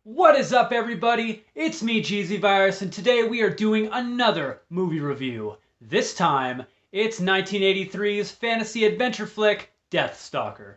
What is up, everybody? It's me, Jeezy Virus, and today we are doing another movie review. This time, it's 1983's fantasy adventure flick, Deathstalker.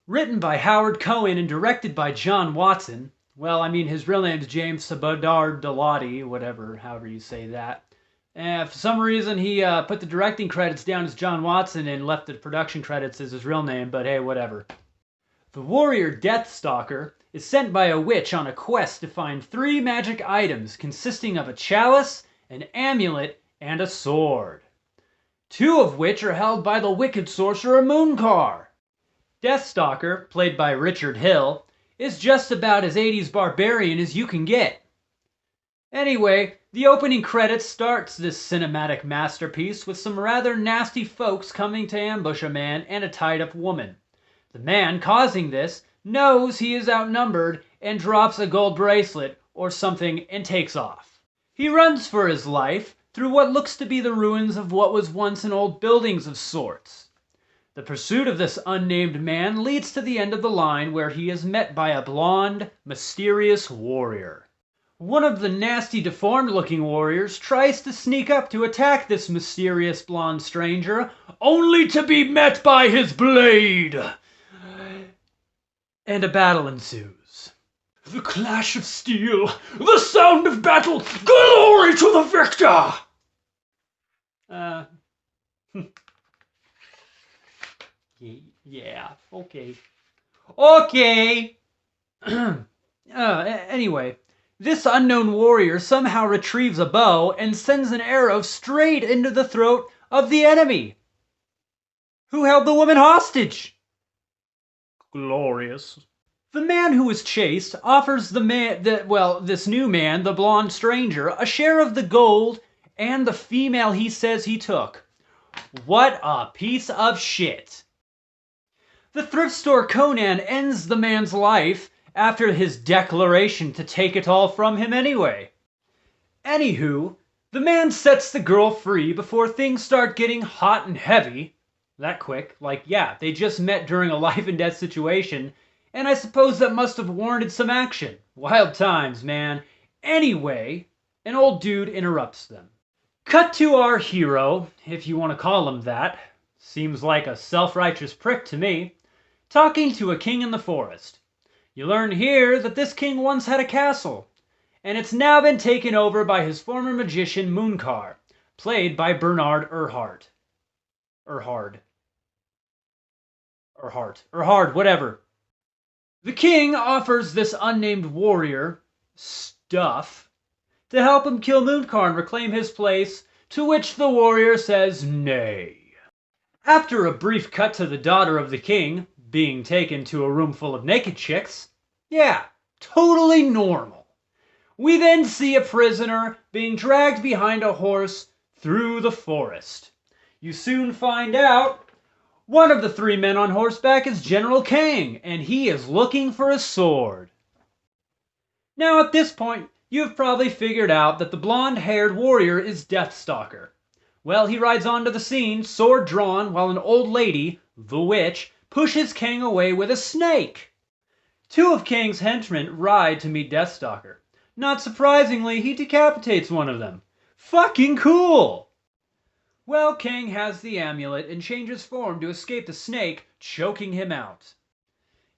Written by Howard Cohen and directed by John Watson. Well, I mean, his real name's James Sabadar Dalati, however you say that. And for some reason, he put the directing credits down as John Watson and left the production credits as his real name, but hey, whatever. The warrior Deathstalker is sent by a witch on a quest to find 3 magic items consisting of a chalice, an amulet, and a sword. 2 of which are held by the wicked sorcerer Moonkar. Deathstalker, played by Richard Hill, is just about as 80s barbarian as you can get. Anyway, the opening credits starts this cinematic masterpiece with some rather nasty folks coming to ambush a man and a tied-up woman. The man causing this knows he is outnumbered and drops a gold bracelet or something and takes off. He runs for his life through what looks to be the ruins of what was once an old buildings of sorts. The pursuit of this unnamed man leads to the end of the line where he is met by a blonde, mysterious warrior. One of the nasty, deformed-looking warriors tries to sneak up to attack this mysterious blonde stranger, only to be met by his blade. And a battle ensues. The clash of steel, the sound of battle, glory to the victor! Yeah, okay. Anyway. This unknown warrior somehow retrieves a bow and sends an arrow straight into the throat of the enemy, who held the woman hostage. Glorious. The man who was chased offers this new man, the blonde stranger, a share of the gold and the female he says he took. What a piece of shit. The thrift store Conan ends the man's life after his declaration to take it all from him anyway. Anywho, the man sets the girl free before things start getting hot and heavy. That quick. Like, yeah, they just met during a life and death situation, and I suppose that must have warranted some action. Wild times, man. Anyway, an old dude interrupts them. Cut to our hero, if you want to call him that. Seems like a self-righteous prick to me. Talking to a king in the forest. You learn here that this king once had a castle, and it's now been taken over by his former magician Moonkar, played by Bernard Erhardt, whatever. The king offers this unnamed warrior stuff to help him kill Moonkar and reclaim his place, to which the warrior says nay. After a brief cut to the daughter of the king being taken to a room full of naked chicks, yeah, totally normal. We then see a prisoner being dragged behind a horse through the forest. You soon find out one of the 3 men on horseback is General Kang, and he is looking for a sword. Now at this point, you've probably figured out that the blonde-haired warrior is Deathstalker. Well, he rides onto the scene, sword drawn, while an old lady, the witch, pushes Kang away with a snake. 2 of Kang's henchmen ride to meet Deathstalker. Not surprisingly, he decapitates one of them. Fucking cool! Well, Kang has the amulet and changes form to escape the snake, choking him out.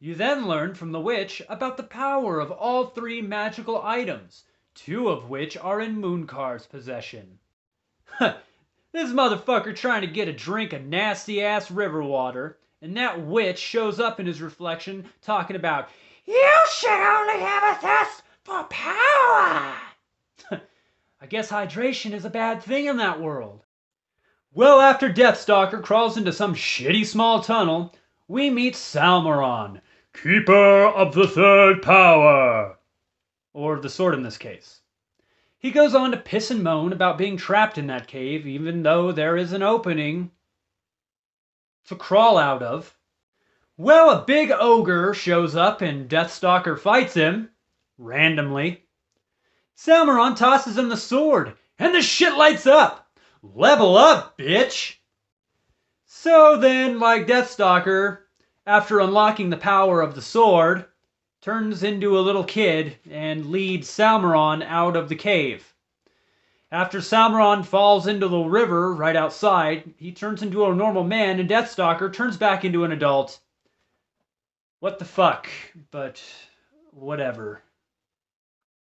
You then learn from the witch about the power of all 3 magical items, 2 of which are in Moonkar's possession. This motherfucker trying to get a drink of nasty-ass river water, and that witch shows up in his reflection talking about, "You should only have a thirst for power." I guess hydration is a bad thing in that world. Well, after Deathstalker crawls into some shitty small tunnel, we meet Salmaron, Keeper of the Third Power. Or the sword in this case. He goes on to piss and moan about being trapped in that cave, even though there is an opening to crawl out of. Well, a big ogre shows up and Deathstalker fights him, randomly. Salmaron tosses him the sword, and the shit lights up. Level up, bitch! So then, like Deathstalker, after unlocking the power of the sword, turns into a little kid and leads Salmaron out of the cave. After Salmaron falls into the river right outside, he turns into a normal man, and Deathstalker turns back into an adult. What the fuck? But whatever.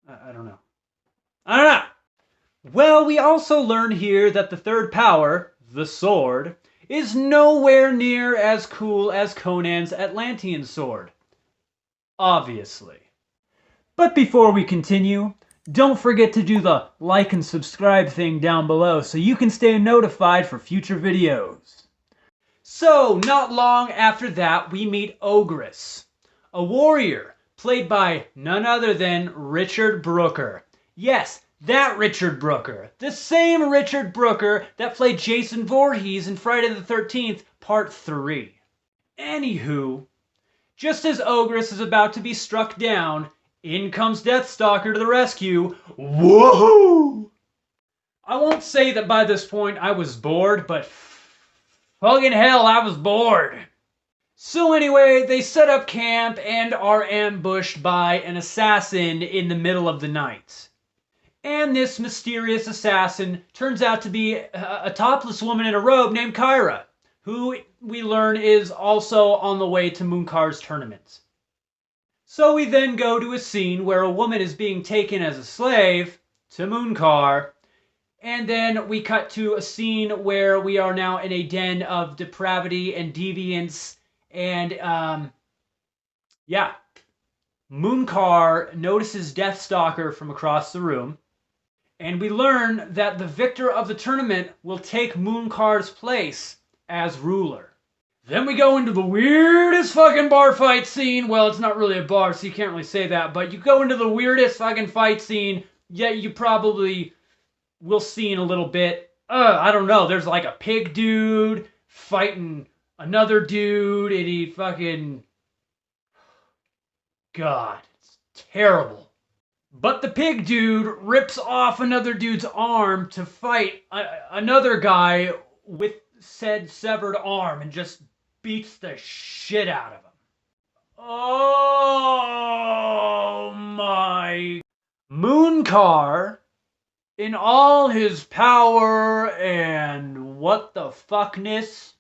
I don't know. I don't know! Well, we also learn here that the third power, the sword, is nowhere near as cool as Conan's Atlantean sword. Obviously. But before we continue, don't forget to do the like and subscribe thing down below so you can stay notified for future videos. So, not long after that, we meet Ogress, a warrior played by none other than Richard Brooker. Yes, that Richard Brooker. The same Richard Brooker that played Jason Voorhees in Friday the 13th, Part 3. Anywho, just as Ogress is about to be struck down, in comes Deathstalker to the rescue. Woohoo! I won't say that by this point I was bored, but fucking hell, I was bored. So anyway, they set up camp and are ambushed by an assassin in the middle of the night. And this mysterious assassin turns out to be a topless woman in a robe named Kyra, who we learn is also on the way to Munkar's tournament. So we then go to a scene where a woman is being taken as a slave to Munkar, and then we cut to a scene where we are now in a den of depravity and deviance, and Munkar notices Deathstalker from across the room, and we learn that the victor of the tournament will take Munkar's place as ruler. Then we go into the weirdest fucking bar fight scene. Well, it's not really a bar, so you can't really say that, but you go into the weirdest fucking fight scene, yet you probably will see in a little bit. I don't know, there's like a pig dude fighting another dude, and he fucking... God, it's terrible. But the pig dude rips off another dude's arm to fight another guy with said severed arm and just beats the shit out of him. Oh my... Munkar, in all his power and what the fuckness,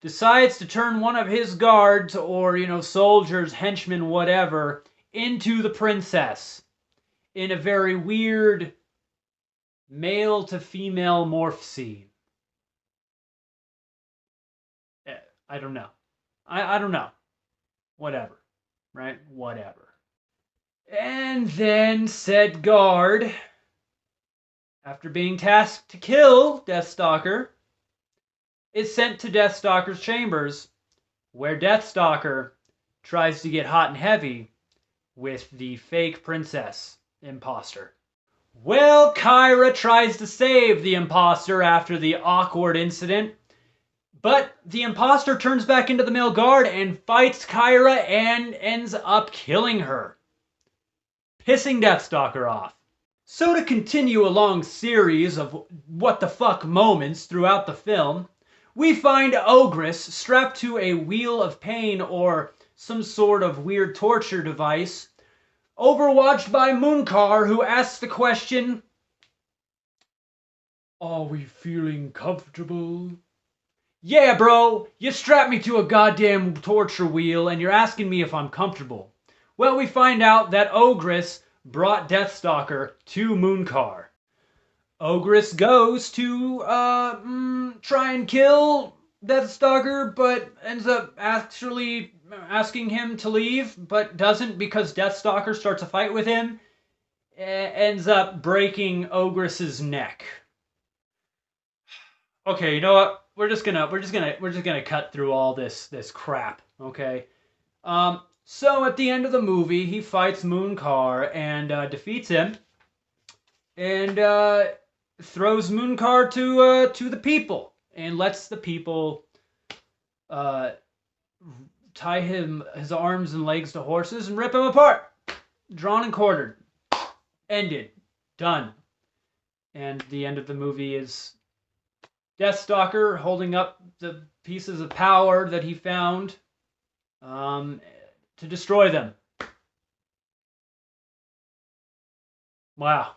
decides to turn one of his guards or, soldiers, henchmen, whatever, into the princess in a very weird male to female morph scene. I don't know. I don't know. Whatever. Right? Whatever. And then said guard, after being tasked to kill Deathstalker, is sent to Deathstalker's chambers, where Deathstalker tries to get hot and heavy with the fake princess imposter. Well, Kyra tries to save the imposter after the awkward incident, but the imposter turns back into the male guard and fights Kyra and ends up killing her, pissing Deathstalker off. So to continue a long series of what the fuck moments throughout the film, we find Ogress strapped to a wheel of pain or some sort of weird torture device, overwatched by Munkar, who asks the question, "Are we feeling comfortable?" Yeah, bro, you strapped me to a goddamn torture wheel and you're asking me if I'm comfortable. Well, we find out that Ogress brought Deathstalker to Munkar. Ogress goes to try and kill Deathstalker, but ends up actually asking him to leave, but doesn't because Deathstalker starts a fight with him. Ends up breaking Ogress's neck. Okay, you know what? We're just gonna cut through all this crap. Okay. So at the end of the movie, he fights Munkar and defeats him, and throws Munkar to the people and lets the people tie his arms and legs to horses and rip him apart. Drawn and quartered. Ended. Done. And the end of the movie is Deathstalker holding up the pieces of power that he found to destroy them. Wow.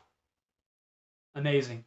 Amazing.